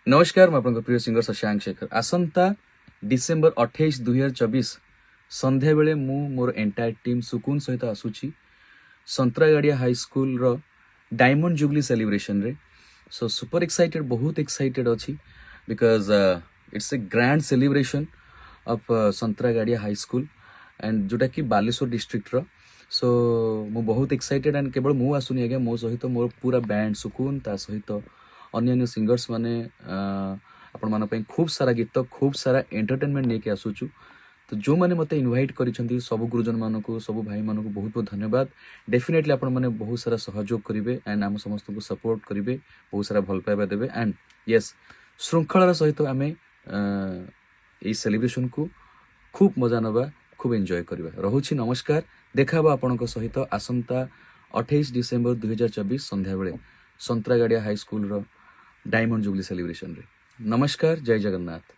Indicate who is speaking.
Speaker 1: नमस्कार मैं आपन प्रिय सिंगर शशांक शेखर। आसंता डिसेम्बर 28 2024 संध्या बेले मु मोर एंटायर टीम सुकून सहित आसुची संतरागाड़िया हाई स्कूल रो डायमंड जुबली सेलिब्रेशन रे। सो सुपर एक्साइटेड, बहुत एक्साइटेड अच्छी because it's a grand celebration of Santaragadia high school and जोटा कि बालेश्वर डिस्ट्रिक्ट रो। सो मु बहुत एक्साइटेड एंड केवल मु आसुनी आज्ञा, मो सहित मोर पूरा बैंड सुकून ता सहित अन्य सिंगर्स माने आपण मान पई खूब सारा गीत, खूब सारा एंटरटेनमेंट लेके आसुचु। तो जो माने मते इनवाइट करिसेंती सब गुरुजन मानको, सब भाई मानको बहुत बहुत धन्यवाद। डेफिनेटली आपण माने बहुत सारा सहयोग करिवे एंड हम समस्त को सपोर्ट करिवे, बहुत सारा भल पाइबा देबे एंड यस श्रृंखलार सहित आमे ए सेलिब्रेशन को खूब मजा नबा, खूब एंजॉय करिबा। रहुछि नमस्कार, देखाबा आपनको सहित आसंता 28 डिसेम्बर 2024 संध्या बेले संतरागाड़िया हाई स्कूल रो डायमंड जुबली सेलिब्रेशन रे। नमस्कार, जय जगन्नाथ।